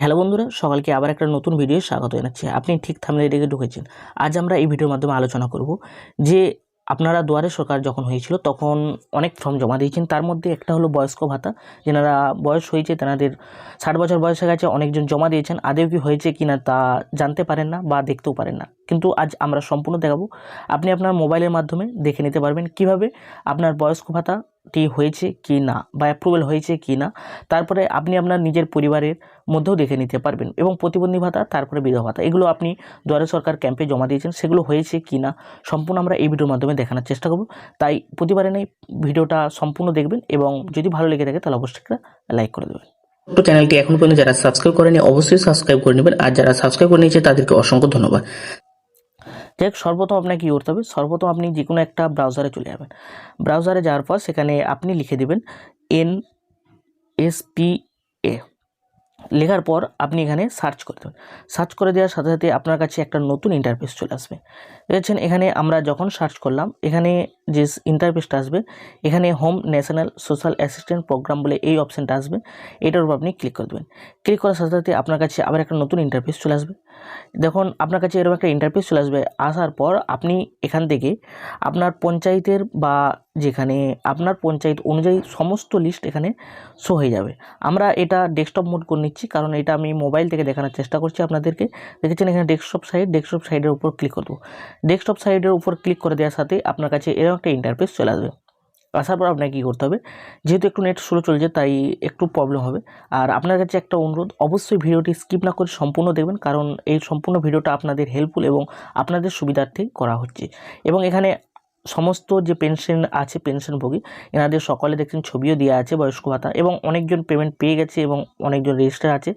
Hello বন্ধুরা, সকালকে আবার একটা নতুন ভিডিও স্বাগত জানাচ্ছি। আপনি ঠিক থাম্বনেইলে দেখে ঢুকেছেন। আজ আমরা এই ভিডিওর মাধ্যমে আলোচনা করব যে আপনারা দুয়ারে সরকার যখন হয়েছিল তখন অনেক ফর্ম জমা দিয়েছেন। তার মধ্যে একটা হলো বয়স্ক ভাতা। যেনারা বয়স হয়েছে তেনাদের 60 বছর বয়স হয়ে গেছে, অনেকজন জমা দিয়েছেন। আদৌ কি হয়েছে কিনা তা জানতে পারেন না বা দেখতেও পারেন না, কিন্তু আজ আমরা সম্পূর্ণ দেখাবো। আপনি আপনার মোবাইলের মাধ্যমে দেখে নিতে পারবেন কিভাবে আপনার বয়স্ক ভাতাটি হয়েছে কি না বা অ্যাপ্রুভাল হয়েছে কি না। তারপরে আপনি আপনার নিজের পরিবারের মধ্যেও দেখে নিতে পারবেন। এবং প্রতিবন্ধী ভাতা, তারপরে বিধবা ভাতা, এগুলো আপনি দুয়ারে সরকার ক্যাম্পে জমা দিয়েছেন, সেগুলো হয়েছে কি না সম্পূর্ণ আমরা এই ভিডিওর মাধ্যমে দেখানোর চেষ্টা করব। তাই প্রতিবারে নেই, ভিডিওটা সম্পূর্ণ দেখবেন এবং যদি ভালো লেগে থাকে তাহলে অবশ্যই একটা লাইক করে দেবেন। তো চ্যানেলটি এখন পর্যন্ত যারা সাবস্ক্রাইব করেনি অবশ্যই সাবস্ক্রাইব করে নেবেন, আর যারা সাবস্ক্রাইব করে নিয়েছে তাদেরকে অসংখ্য ধন্যবাদ। দেখ, সর্বপ্রথম আপনাকে কী করতে হবে, সর্বপ্রথম আপনি যে কোনো একটা ব্রাউজারে চলে যাবেন। ব্রাউজারে যাওয়ার পর সেখানে আপনি লিখে দেবেন NSPA। লেখার পর আপনি এখানে সার্চ করে দেবেন। সার্চ করে দেওয়ার সাথে সাথে আপনার কাছে একটা নতুন ইন্টারফেস চলে আসবে। দেখছেন, এখানে আমরা যখন সার্চ করলাম, এখানে যে ইন্টারফেসটা আসবে, এখানে home national social assistant programme বলে এই অপশানটা আসবে। এটার উপর আপনি ক্লিক করে দেবেন। ক্লিক করার সাথে সাথে আপনার কাছে আবার একটা নতুন ইন্টারফেস চলে আসবে। দেখুন, আপনার কাছে এরকম একটা ইন্টারফেস চলে আসবে। আসার পর আপনি এখান থেকে আপনার পঞ্চায়েতের বা যেখানে আপনার পঞ্চায়েত অনুযায়ী সমস্ত লিস্ট এখানে শো হয়ে যাবে। আমরা এটা ডেস্কটপ মোড করে নিচ্ছি, কারণ এটা আমি মোবাইল থেকে দেখানোর চেষ্টা করছি আপনাদেরকে। দেখেছেন এখানে ডেস্কটপ সাইডের উপর ক্লিক করব। ডেস্কটপ সাইডের উপর ক্লিক করে দেওয়ার সাথে আপনার কাছে এরকম একটা ইন্টারফেস চলে আসবে। আসার পর আপনাকে কী করতে হবে, যেহেতু একটু নেট স্লো চলছে তাই একটু প্রবলেম হবে। আর আপনার কাছে একটা অনুরোধ, অবশ্যই ভিডিওটি স্কিপ না করে সম্পূর্ণ দেখবেন, কারণ এই সম্পূর্ণ ভিডিওটা আপনাদের হেল্পফুল এবং আপনাদের সুবিধার্থেই করা হচ্ছে। এবং এখানে সমস্ত যে পেনশন আছে, পেনশনভোগী এনাদের সকলে দেখছেন ছবিও দেওয়া আছে, বয়স্ক ভাতা, এবং অনেকজন পেমেন্ট পেয়ে গেছে এবং অনেকজন রেজিস্টার আছে।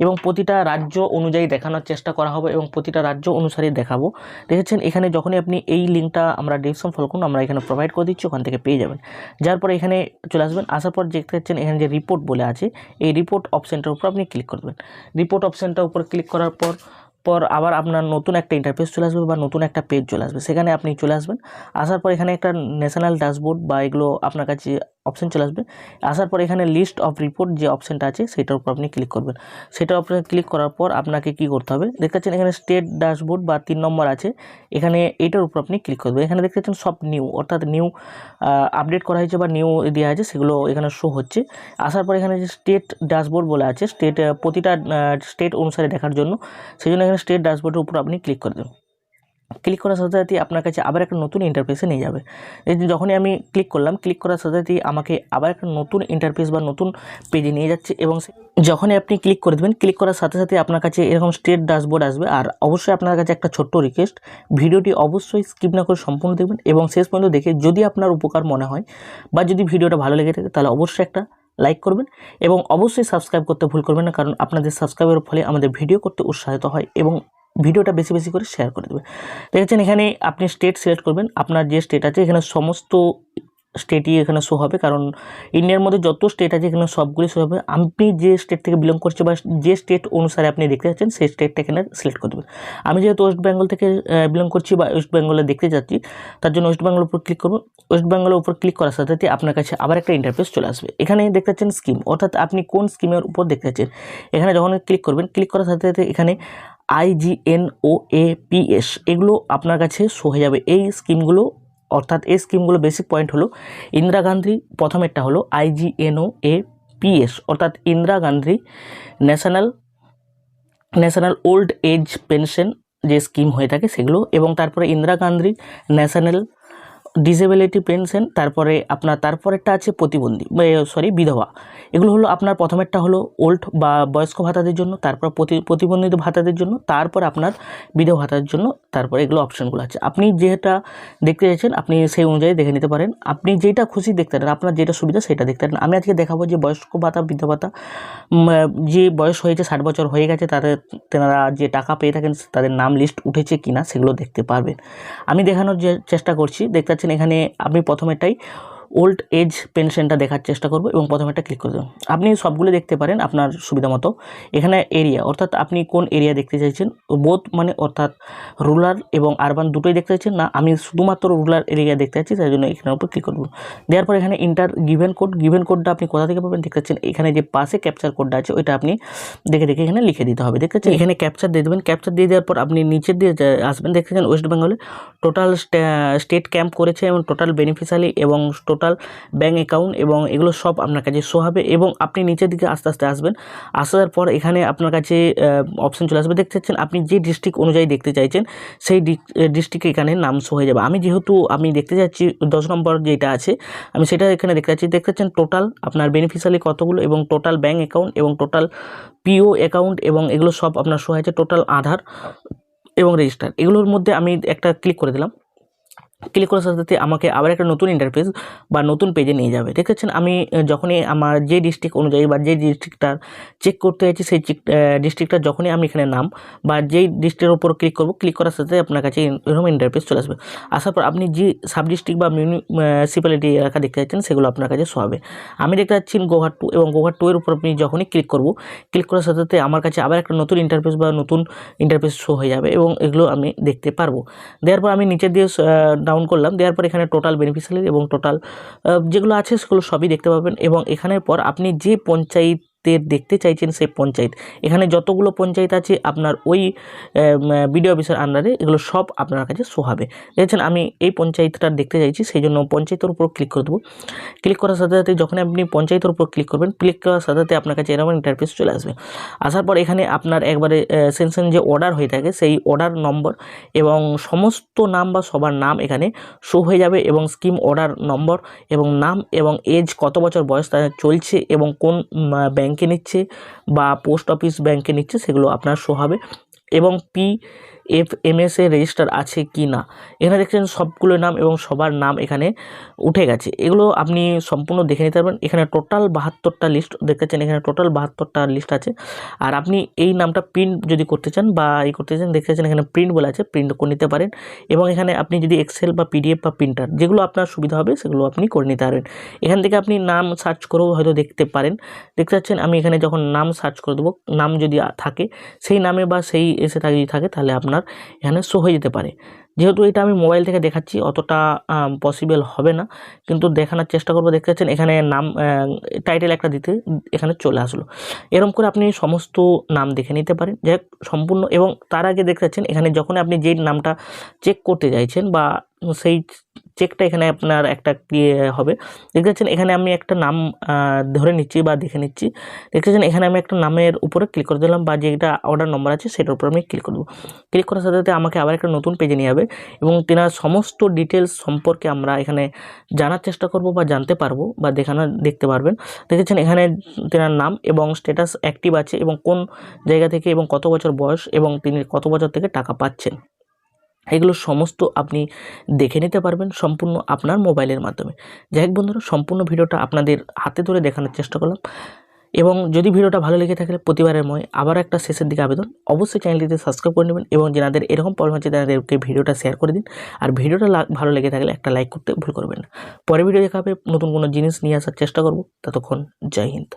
এবং প্রতিটা রাজ্য অনুযায়ী দেখানোর চেষ্টা করা হবে এবং প্রতিটা রাজ্য অনুসারে দেখাবো। দেখেছেন এখানে যখনই আপনি এই লিঙ্কটা আমরা ডেসক্রিপশন ফলো করুন, আমরা এখানে প্রোভাইড করে দিচ্ছি, ওখান থেকে পেয়ে যাবেন। যার পরে এখানে চলে আসবেন। আসার পর দেখতে পাচ্ছেন এখানে যে রিপোর্ট বলে আছে, এই রিপোর্ট অপশানটার উপর আপনি ক্লিক করবেন। রিপোর্ট অপশানটার উপর ক্লিক করার পর আবার আপনার নতুন একটা ইন্টারফেস চলে আসবে বা নতুন একটা পেজ চলে আসবে, সেখানে আপনি চলে আসবেন। আসার পর এখানে একটা ন্যাশনাল ড্যাশবোর্ড বা এগুলো আপনার কাছে অপশান চলে আসবে। আসার পর এখানে লিস্ট অফ রিপোর্ট যে অপশানটা আছে সেটার উপর আপনি ক্লিক করবেন। সেটার উপরে ক্লিক করার পর আপনাকে কি করতে হবে, দেখতে পাচ্ছেন এখানে স্টেট ড্যাশবোর্ড বা 3 নম্বর আছে, এখানে এটার উপর আপনি ক্লিক করবেন। এখানে দেখতে পাচ্ছেন সব নিউ, অর্থাৎ নিউ আপডেট করা হয়েছে বা নিউ দেওয়া আছে, সেগুলো এখানে শো হচ্ছে। আসার পর এখানে যে স্টেট ড্যাশবোর্ড বলে আছে, প্রতিটা স্টেট অনুসারে দেখার জন্য, সেই জন্য এখানে স্টেট ড্যাশবোর্ডের উপর আপনি ক্লিক করে দেবেন। ক্লিক করার সাথে সাথে আপনার কাছে আবার একটা নতুন ইন্টারফেসে নিয়ে যাবে। এই যে যখনই আমি ক্লিক করলাম, ক্লিক করার সাথে সাথেই আমাকে আবার একটা নতুন ইন্টারফেস বা নতুন পেজে নিয়ে যাচ্ছে। এবং যখনই আপনি ক্লিক করে দেবেন, ক্লিক করার সাথে সাথে আপনার কাছে এরকম স্টেট ড্যাশবোর্ড আসবে। আর অবশ্যই আপনার কাছে একটা ছোট্ট রিকোয়েস্ট, ভিডিওটি অবশ্যই স্কিপ না করে সম্পূর্ণ দেখবেন এবং শেষ পর্যন্ত দেখে যদি আপনার উপকার মনে হয় বা যদি ভিডিওটা ভালো লেগে থাকে তাহলে অবশ্যই একটা লাইক করবেন এবং অবশ্যই সাবস্ক্রাইব করতে ভুল করবেন না, কারণ আপনাদের সাবস্ক্রাইবের ফলে আমাদের ভিডিও করতে উৎসাহিত হয় এবং ভিডিওটা বেশি বেশি করে শেয়ার করে দেবে। দেখেছেন এখানে আপনি স্টেট সিলেক্ট করবেন, আপনার যে স্টেট আছে এখানে সমস্ত স্টেটই এখানে শো হবে, কারণ ইন্ডিয়ার মধ্যে যত স্টেট আছে এখানে সবগুলি শো হবে। আপনি যে স্টেট থেকে বিলং করছে বা যে স্টেট অনুসারে আপনি দেখতে যাচ্ছেন সেই স্টেটটা এখানে সিলেক্ট করে দেবেন। আমি যেহেতু ওয়েস্ট বেঙ্গল থেকে বিলং করছি বা ওয়েস্ট বেঙ্গলে দেখতে যাচ্ছি, তার জন্য ওয়েস্ট বেঙ্গলের উপর ক্লিক করব। ওয়েস্ট বেঙ্গলের উপর ক্লিক করার সাথে সাথে আপনার কাছে আবার একটা ইন্টারফেস চলে আসবে। এখানে দেখতে পাচ্ছেন স্কিম, অর্থাৎ আপনি কোন স্কিমের উপর দেখতে পাচ্ছেন। এখানে যখন ক্লিক করবেন, ক্লিক করার সাথে সাথে এখানে IGNOAPS এগুলো আপনার কাছে শো হয়ে যাবে। এই স্কিমগুলো, অর্থাৎ এই স্কিমগুলো বেসিক পয়েন্ট হলো ইন্দিরা গান্ধী, প্রথমেরটা হলো IGNOAPS, অর্থাৎ Indira Gandhi national old age pension যে স্কিম হয়ে থাকে সেগুলো, এবং তারপরে Indira Gandhi national disability pension, তারপরেরটা আছে বিধবা। এগুলো হলো আপনার প্রথমেরটা হলো ওল্ড বা বয়স্ক ভাতাদের জন্য, তারপর প্রতিবন্ধী ভাতাদের জন্য, তারপর আপনার বিধবা ভাতার জন্য, তারপরে এগুলো অপশানগুলো আছে। আপনি যেটা দেখতে চাইছেন আপনি সেই অনুযায়ী দেখে নিতে পারেন, আপনি যেটা খুশি দেখতে পারেন, আপনার যেটা সুবিধা সেটা দেখতে পারেন। আমি আজকে দেখাবো যে বয়স্ক ভাতা, বিধবা ভাতা, যে বয়স হয়েছে 60 বছর হয়ে গেছে তেনারা যে টাকা পেয়ে থাকেন তাদের নাম লিস্ট উঠেছে কিনা সেগুলো দেখতে পারবেন। আমি দেখানোর যে চেষ্টা করছি, দেখতে পাচ্ছেন এখানে আপনি প্রথমেরটাই ওল্ড এজ পেনশনটা দেখার চেষ্টা করব এবং প্রথমে একটা ক্লিক করে দেবো। আপনি সবগুলো দেখতে পারেন আপনার সুবিধা মতো। এখানে এরিয়া অর্থাৎ আপনি কোন এরিয়া দেখতে চাইছেন, বোথ মানে অর্থাৎ রুরাল এবং আরবান দুটোই দেখতে চাইছেন না, আমি শুধুমাত্র রুরাল এরিয়া দেখতে চাচ্ছি, তাই জন্য এখানের উপর ক্লিক করব। দেওয়ার পর এখানে ইন্টার গিভেন কোডটা আপনি কোথা থেকে পাবেন দেখতে পাচ্ছেন, এখানে যে পাশে ক্যাপচার কোডটা আছে ওইটা আপনি দেখে এখানে লিখে দিতে হবে। দেখতে পাচ্ছেন এখানে ক্যাপচার দিয়ে দেবেন। ক্যাপচার দিয়ে দেওয়ার পর আপনি নিচের দিয়ে আসবেন, দেখতে পাচ্ছেন ওয়েস্ট বেঙ্গলে টোটাল স্টেট ক্যাম্প করেছে এবং টোটাল বেনিফিশিয়ারি এবং টোটাল ব্যাঙ্ক অ্যাকাউন্ট এবং এগুলো সব আপনার কাছে শো হবে। এবং আপনি নিচের দিকে আস্তে আস্তে আসবেন, আসার পর এখানে আপনার কাছে অপশন চলে আসবে। দেখতে পাচ্ছেন আপনি যে ডিস্ট্রিক্ট অনুযায়ী দেখতে চাইছেন সেই ডিস্ট্রিক্টে এখানে নাম শো হয়ে যাবে। আমি দেখতে যাচ্ছি 10 নম্বর যেটা আছে, আমি সেটা এখানে দেখতে পাচ্ছি। দেখতে পাচ্ছেন টোটাল আপনার বেনিফিশিয়ারি কতগুলো এবং টোটাল ব্যাঙ্ক অ্যাকাউন্ট এবং টোটাল পিও অ্যাকাউন্ট এবং এগুলো সব আপনার শো হয়েছে, টোটাল আধার এবং রেজিস্টার। এগুলোর মধ্যে আমি একটা ক্লিক করে দিলাম। ক্লিক করার সাথে সাথে আমাকে আবার একটা নতুন ইন্টারফেস বা নতুন পেজে নিয়ে যাবে। দেখেছেন আমি যখনই আমার যে ডিস্ট্রিক্ট অনুযায়ী বা যে ডিস্ট্রিক্টটা চেক করতে চাইছি সেই ডিস্ট্রিক্টটা যখনই আমি এখানে নাম বা যেই ডিস্ট্রিক্টের উপর ক্লিক করব, ক্লিক করার সাথে আপনার কাছে এরকম ইন্টারফেস চলে আসবে। আসার পর আপনি যে সাব ডিস্ট্রিক্ট বা মিউনিসিপ্যালিটি এলাকা দেখতে চাচ্ছেন সেগুলো আপনার কাছে শো হবে। আমি দেখতে পাচ্ছি গোঘাট 2 এবং গোঘাট 2 এর উপর আপনি যখনই ক্লিক করব, ক্লিক করার সাথে সাথে আমার কাছে আবার একটা নতুন ইন্টারফেস বা নতুন ইন্টারফেস শো হয়ে যাবে এবং এগুলো আমি দেখতে পারবো। দেওয়ার পর আমি নিচের দিয়ে ডাউন করলাম, দেওয়ার পর এখানে টোটাল বেনিফিশিয়ারি এবং টোটাল যেগুলো আছে সেগুলো সবই দেখতে পাবেন। এবং এখানের পর আপনি যে পঞ্চায়েতের দেখতে চাইছেন সেই পঞ্চায়েত, এখানে যতগুলো পঞ্চায়েত আছে আপনার ওই বিডিও অফিসের আন্ডারে এগুলো সব আপনার কাছে শো হবে। দেখছেন আমি এই পঞ্চায়েতটা দেখতে চাইছি, সেই জন্য পঞ্চায়েতের উপর ক্লিক করে দেবো। ক্লিক করার সাথে সাথে যখন আপনি পঞ্চায়েতের উপর ক্লিক করবেন, ক্লিক করার সাথে সাথে আপনার কাছে এরকম ইন্টারফেস চলে আসবে। আসার পর এখানে আপনার একবারে সেনশন যে অর্ডার হয়ে থাকে সেই অর্ডার নম্বর এবং সমস্ত নাম বা সবার নাম এখানে শো হয়ে যাবে এবং স্কিম অর্ডার নম্বর এবং নাম এবং এজ কত বছর বয়স তাদের চলছে এবং কোন ব্যাংকে নিচ্ছে বা পোস্ট অফিস ব্যাংকে নিচ্ছে সেগুলো আপনার শো হবে। এবং PFMS এর রেজিস্টার আছে কি না এখানে দেখছেন সবগুলো নাম এবং সবার নাম এখানে উঠে গেছে। এগুলো আপনি সম্পূর্ণ দেখে নিতে পারবেন। এখানে টোটাল 72টা লিস্ট দেখতেছেন, এখানে টোটাল 72টা লিস্ট আছে। আর আপনি এই নামটা প্রিন্ট যদি করতে চান বা করতে চান, দেখতেছেন এখানে প্রিন্ট বলে আছে, প্রিন্ট করে নিতে পারেন। এবং এখানে আপনি যদি এক্সেল বা PDF বা প্রিন্টার যেগুলো আপনার সুবিধা হবে সেগুলো আপনি করে নিতে পারবেন। এখান থেকে আপনি নাম সার্চ করেও হয়তো দেখতে পারেন। দেখতে পাচ্ছেন আমি এখানে যখন নাম সার্চ করে দেবো, নাম যদি থাকে সেই নামে বা সেই এসে যদি থাকে তাহলে আপনার এখানে শো হয়ে যেতে পারে। যেহেতু এটা আমি মোবাইল থেকে দেখাচ্ছি অতটা পসিবল হবে না, কিন্তু দেখানোর চেষ্টা করবো। দেখতে পাচ্ছেন এখানে নাম টাইটেল একটা দিতে এখানে চলে আসলো। এরকম করে আপনি সমস্ত নাম দেখে নিতে পারেন যাই হোক সম্পূর্ণ। এবং তার আগে দেখতে পাচ্ছেন এখানে যখন আপনি যেই নামটা চেক করতে চাইছেন বা সেই চেকটা এখানে আপনার একটা হবে। দেখতে পাচ্ছেন এখানে আমি একটা নাম ধরে নিচ্ছি বা দেখে নিচ্ছি। দেখতে পাচ্ছেন এখানে আমি একটা নামের উপরে ক্লিক করে দিলাম বা যেটা অর্ডার নম্বর আছে সেটার উপর আমি ক্লিক করব। ক্লিক করার সাথে সাথে আমাকে আবার একটা নতুন পেজে নিয়ে যাবে এবং তেনার সমস্ত ডিটেলস সম্পর্কে আমরা এখানে জানার চেষ্টা করব বা জানতে পারবো বা দেখতে পারবেন। দেখেছেন এখানে তেনার নাম এবং স্ট্যাটাস অ্যাক্টিভ আছে এবং কোন জায়গা থেকে এবং কত বছর বয়স এবং তিনি কত বছর থেকে টাকা পাচ্ছেন, এগুলো সমস্ত আপনি দেখে নিতে পারবেন সম্পূর্ণ আপনার মোবাইলের মাধ্যমে। যাই হোক বন্ধুরা, সম্পূর্ণ ভিডিওটা আপনাদের হাতে ধরে দেখানোর চেষ্টা করলাম। এবং যদি ভিডিওটা ভালো লেগে থাকে প্রতিবারের ময় আবার একটা শেষের দিকে আবেদন, অবশ্যই চ্যানেলটিতে সাবস্ক্রাইব করে নেবেন এবং যাদের এরকম প্রবলেম হচ্ছে তাদেরকে ভিডিওটা শেয়ার করে দিন। আর ভিডিওটা ভালো লেগে থাকলে একটা লাইক করতে ভুল করবেন না। পরে ভিডিও দেখা হবে, নতুন কোনো জিনিস নিয়ে আসার চেষ্টা করব। ততক্ষণ জয় হিন্দ।